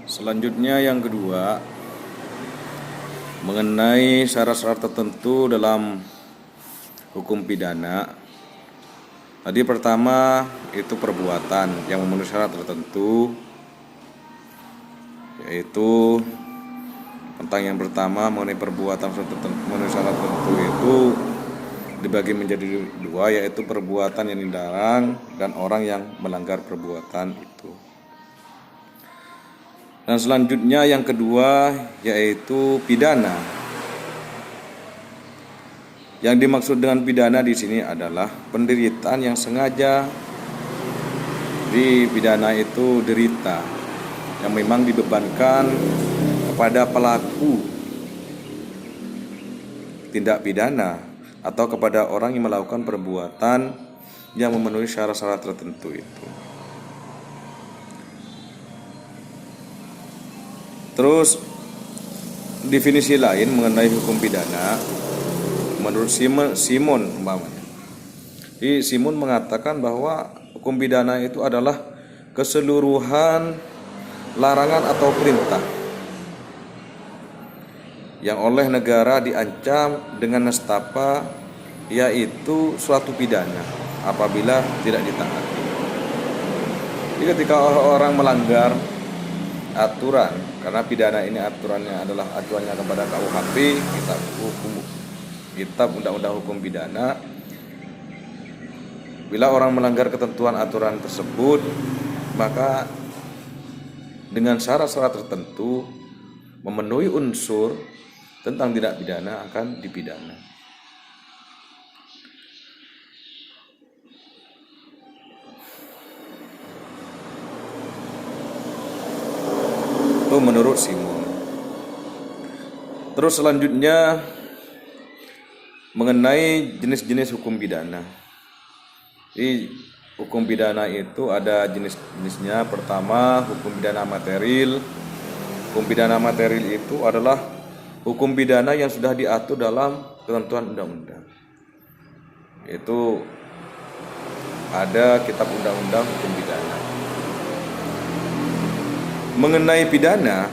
Selanjutnya yang kedua, mengenai syarat-syarat tertentu dalam hukum pidana. Tadi pertama itu perbuatan yang memenuhi syarat tertentu, yaitu tentang yang pertama mengenai perbuatan memenuhi syarat tertentu itu dibagi menjadi dua, yaitu perbuatan yang dilarang dan orang yang melanggar perbuatan itu. Dan selanjutnya yang kedua yaitu pidana. Yang dimaksud dengan pidana di sini adalah penderitaan yang sengaja di pidana itu derita yang memang dibebankan kepada pelaku tindak pidana atau kepada orang yang melakukan perbuatan yang memenuhi syarat-syarat tertentu itu. Terus definisi lain mengenai hukum pidana menurut Simon umpamanya. Simon mengatakan bahwa hukum pidana itu adalah keseluruhan larangan atau perintah yang oleh negara diancam dengan nestapa, yaitu suatu pidana apabila tidak ditaati. Jadi ketika orang melanggar aturan, karena pidana ini aturannya adalah acuannya kepada KUHP, Kitab Undang-Undang Hukum Pidana. Bila orang melanggar ketentuan aturan tersebut, maka dengan syarat-syarat tertentu memenuhi unsur tentang tindak pidana akan dipidana. Itu menurut Simon. Terus selanjutnya mengenai jenis-jenis hukum pidana. Di hukum pidana itu ada jenis-jenisnya. Pertama, hukum pidana material. Hukum pidana material itu adalah hukum pidana yang sudah diatur dalam ketentuan undang-undang. Itu ada Kitab Undang-Undang Hukum Pidana. Mengenai pidana,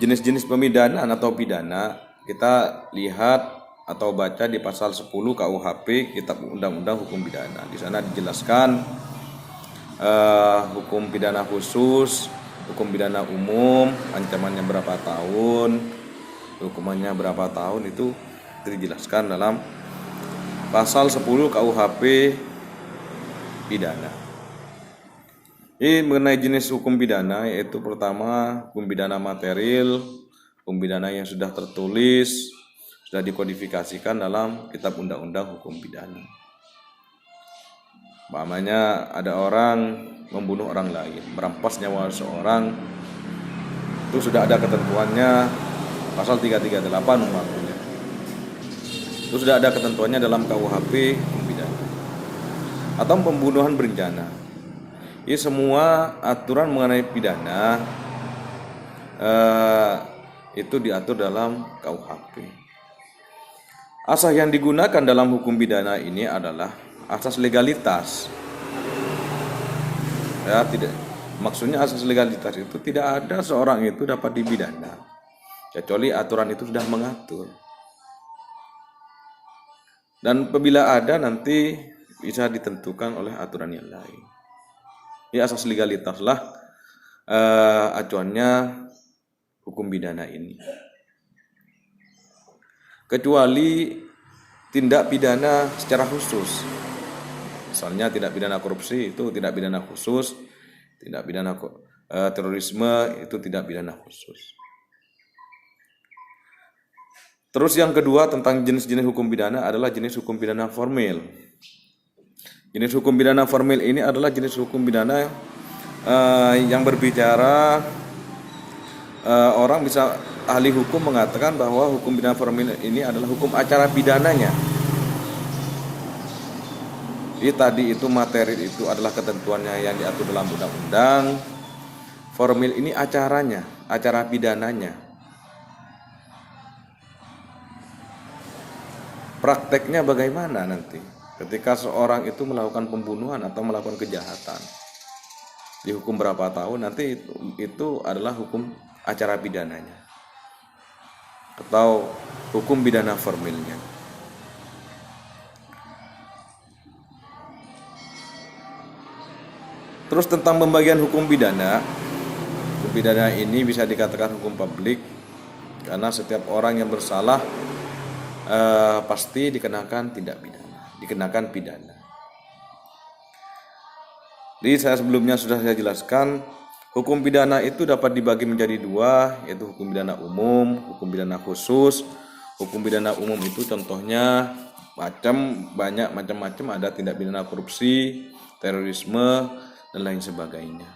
jenis-jenis pemidanaan atau pidana kita lihat atau baca di pasal 10 KUHP Kitab Undang-Undang Hukum Pidana. Di sana dijelaskan hukum pidana khusus, hukum pidana umum, ancamannya berapa tahun, hukumannya berapa tahun, itu dijelaskan dalam pasal 10 KUHP pidana. Ini mengenai jenis hukum pidana, yaitu pertama hukum pidana material, hukum pidana yang sudah tertulis, sudah dikodifikasikan dalam Kitab Undang-Undang Hukum Pidana. Umpamanya ada orang membunuh orang lain, merampas nyawa seseorang, itu sudah ada ketentuannya pasal 338 umpamanya. Itu sudah ada ketentuannya dalam KUHP Hukum Pidana. Atau pembunuhan berencana. Ini semua aturan mengenai pidana itu diatur dalam KUHP. Asas yang digunakan dalam hukum pidana ini adalah asas legalitas. Ya, tidak. Maksudnya asas legalitas itu tidak ada seorang itu dapat dipidana kecuali aturan itu sudah mengatur. Dan apabila ada nanti bisa ditentukan oleh aturan yang lain. Ya, asas legalitas lah acuannya hukum pidana ini. Kecuali tindak pidana secara khusus. Misalnya tindak pidana korupsi itu tindak pidana khusus, tindak pidana terorisme itu tindak pidana khusus. Terus yang kedua tentang jenis-jenis hukum pidana adalah jenis hukum pidana formil. Jenis hukum pidana formil ini adalah jenis hukum pidana yang berbicara orang bisa ahli hukum mengatakan bahwa hukum pidana formil ini adalah hukum acara pidananya. Jadi tadi itu materi itu adalah ketentuannya yang diatur dalam undang-undang. Formil ini acaranya, acara pidananya. Prakteknya bagaimana nanti ketika seorang itu melakukan pembunuhan atau melakukan kejahatan? dihukum berapa tahun, nanti itu adalah hukum acara pidananya atau hukum pidana formilnya. Terus tentang pembagian hukum pidana ini bisa dikatakan hukum publik karena setiap orang yang bersalah pasti dikenakan pidana. Jadi saya sebelumnya sudah saya jelaskan, hukum pidana itu dapat dibagi menjadi dua, yaitu hukum pidana umum, hukum pidana khusus. Hukum pidana umum itu contohnya macam-macam, ada tindak pidana korupsi, terorisme, dan lain sebagainya.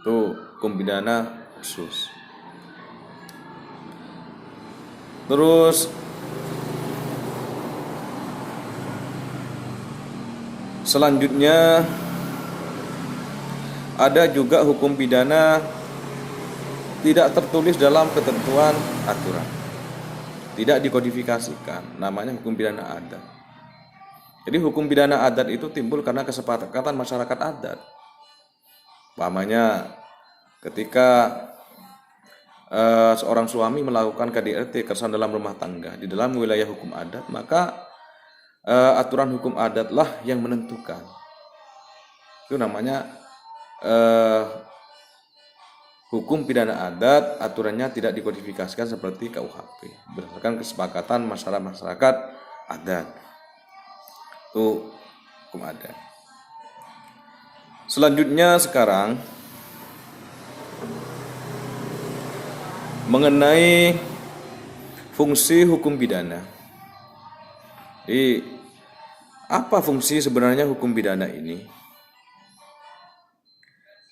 Itu hukum pidana khusus. Terus selanjutnya ada juga hukum pidana tidak tertulis dalam ketentuan aturan, tidak dikodifikasikan, namanya hukum pidana adat. Jadi hukum pidana adat itu timbul karena kesepakatan masyarakat adat. Umpamanya ketika seorang suami melakukan KDRT, kekerasan dalam rumah tangga, di dalam wilayah hukum adat, maka aturan hukum adatlah yang menentukan. Itu namanya hukum pidana adat, aturannya tidak dikodifikasikan seperti KUHP, berdasarkan kesepakatan masyarakat adat. Itu hukum adat. Selanjutnya sekarang mengenai fungsi hukum pidana. Jadi, apa fungsi sebenarnya hukum pidana ini?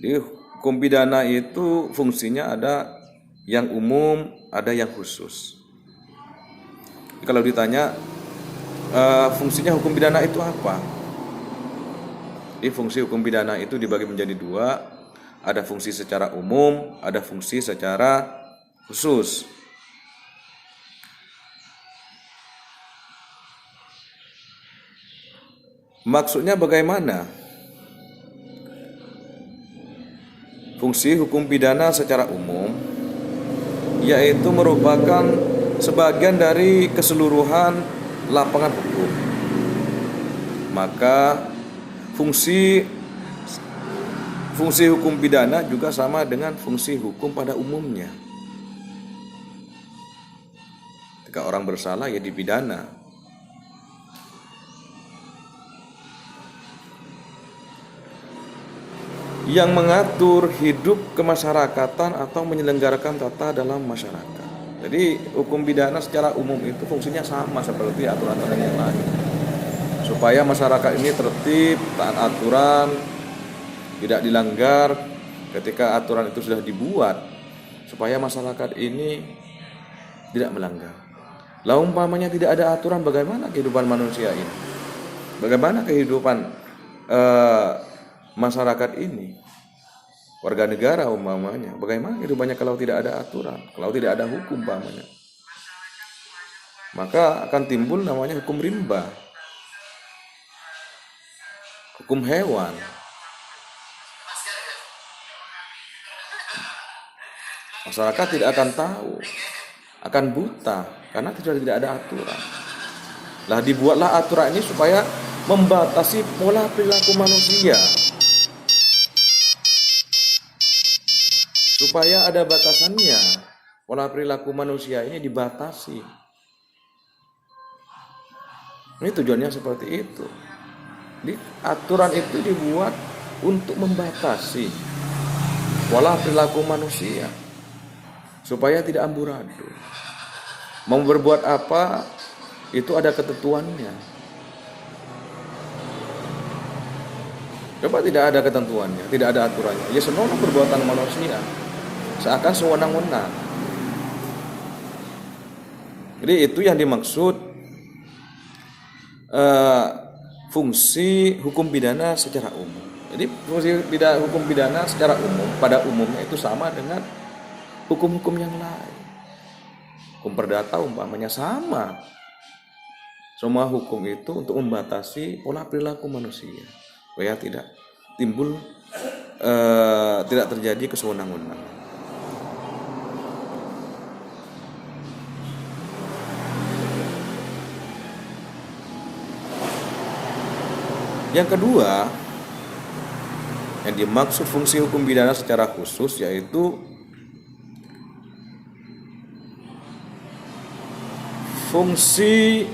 Jadi, hukum pidana itu fungsinya ada yang umum, ada yang khusus. Jadi, kalau ditanya fungsinya hukum pidana itu apa? Jadi, fungsi hukum pidana itu dibagi menjadi dua, ada fungsi secara umum, ada fungsi secara khusus. Maksudnya bagaimana? Fungsi hukum pidana secara umum yaitu merupakan sebagian dari keseluruhan lapangan hukum. Maka fungsi hukum pidana juga sama dengan fungsi hukum pada umumnya. Ketika orang bersalah ya dipidana. Yang mengatur hidup kemasyarakatan atau menyelenggarakan tata dalam masyarakat. Jadi hukum pidana secara umum itu fungsinya sama seperti aturan-aturan yang lain. Supaya masyarakat ini tertib, taat aturan, tidak dilanggar ketika aturan itu sudah dibuat. Supaya masyarakat ini tidak melanggar. Lah umpamanya tidak ada aturan, bagaimana kehidupan manusia ini? Bagaimana kehidupan masyarakat ini? Warga negara umpamanya, bagaimana kehidupannya kalau tidak ada aturan, kalau tidak ada hukum umpamanya? Maka akan timbul namanya hukum rimba, hukum hewan. Masyarakat tidak akan tahu, akan buta karena tidak ada aturan. Lah dibuatlah aturan ini supaya membatasi pola perilaku manusia, supaya ada batasannya. Pola perilaku manusia ini dibatasi. Ini tujuannya seperti itu. Jadi, aturan itu dibuat untuk membatasi pola perilaku manusia supaya tidak amburadul. Mau berbuat apa itu ada ketentuannya. Coba tidak ada ketentuannya, tidak ada aturannya, ya senonoh perbuatan manusia, seakan sewenang-wenang. Jadi itu yang dimaksud fungsi hukum pidana secara umum. Jadi fungsi hukum pidana secara umum pada umumnya itu sama dengan hukum-hukum yang lain. Hukum perdata umpamanya sama. Semua hukum itu untuk membatasi pola perilaku manusia supaya tidak timbul tidak terjadi kesewenang-wenangan. Yang kedua, yang dimaksud fungsi hukum pidana secara khusus yaitu fungsi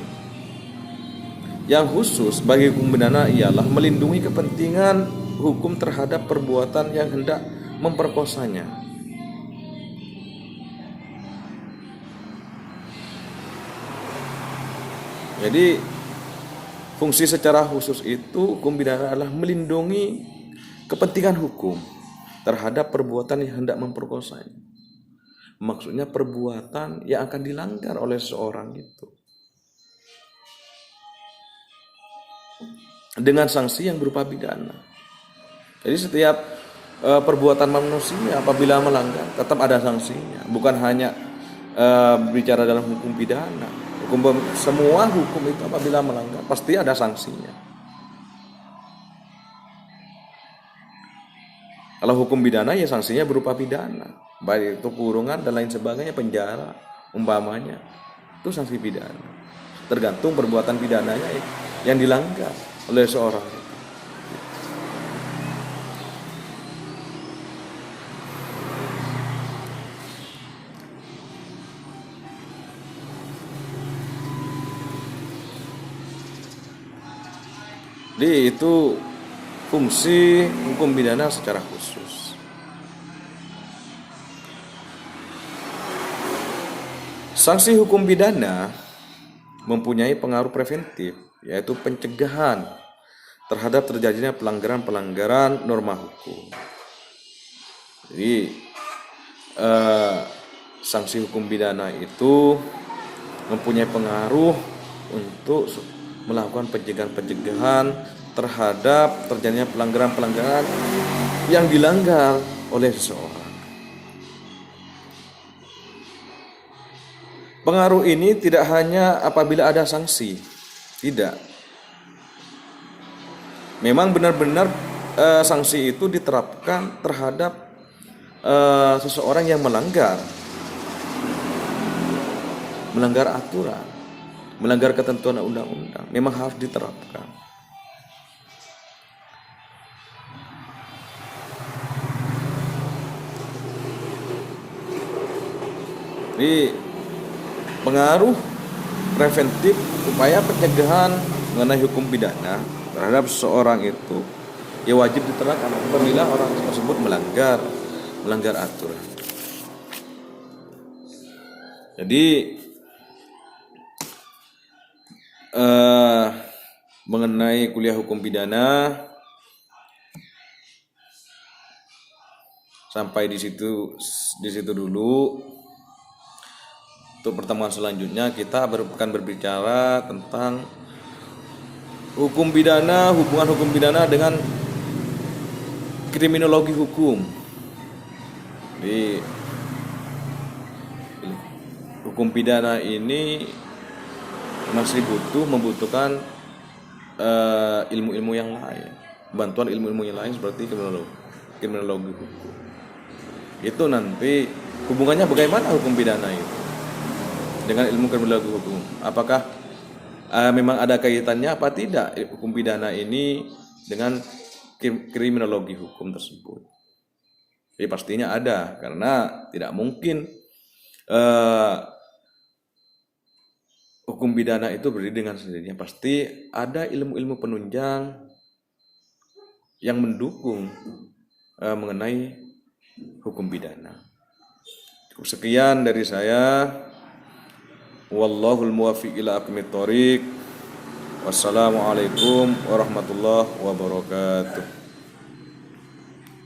yang khusus bagi hukum pidana ialah melindungi kepentingan hukum terhadap perbuatan yang hendak memperkosanya. Jadi fungsi secara khusus itu hukum pidana adalah melindungi kepentingan hukum terhadap perbuatan yang hendak memperkosanya. Maksudnya perbuatan yang akan dilanggar oleh seseorang itu dengan sanksi yang berupa pidana. Jadi setiap perbuatan manusia apabila melanggar tetap ada sanksinya, bukan hanya bicara dalam hukum pidana. Semua hukum itu apabila melanggar pasti ada sanksinya. Kalau hukum pidana ya sanksinya berupa pidana, baik itu kurungan dan lain sebagainya, penjara umpamanya, itu sanksi pidana. Tergantung perbuatan pidananya yang dilanggar oleh seorang. Jadi itu fungsi hukum pidana secara khusus. Sanksi hukum pidana mempunyai pengaruh preventif, yaitu pencegahan terhadap terjadinya pelanggaran-pelanggaran norma hukum. Jadi sanksi hukum pidana itu mempunyai pengaruh untuk melakukan pencegahan terhadap terjadinya pelanggaran-pelanggaran yang dilanggar oleh seseorang. Pengaruh ini tidak hanya apabila ada sanksi, tidak. Memang benar-benar sanksi itu diterapkan terhadap seseorang yang melanggar aturan, melanggar ketentuan undang-undang, memang harus diterapkan. Jadi pengaruh preventif upaya pencegahan mengenai hukum pidana terhadap seseorang itu ya wajib diterapkan apabila orang tersebut melanggar aturan. Jadi mengenai kuliah hukum pidana sampai di situ dulu. Untuk pertemuan selanjutnya kita akan berbicara tentang hukum pidana, hubungan hukum pidana dengan kriminologi hukum. Jadi hukum pidana ini masih membutuhkan ilmu-ilmu yang lain, bantuan ilmu-ilmu yang lain seperti kriminologi hukum. Itu nanti hubungannya bagaimana hukum pidana itu dengan ilmu kriminologi hukum? Apakah memang ada kaitannya apa tidak hukum pidana ini dengan kriminologi hukum tersebut? Jadi pastinya ada, karena tidak mungkin hukum pidana itu berdiri dengan sendirinya. Pasti ada ilmu-ilmu penunjang yang mendukung mengenai hukum pidana. Cukup sekian dari saya. Wallahul muwaffiq ila aqwamit thoriq. Wassalamualaikum warahmatullahi wabarakatuh.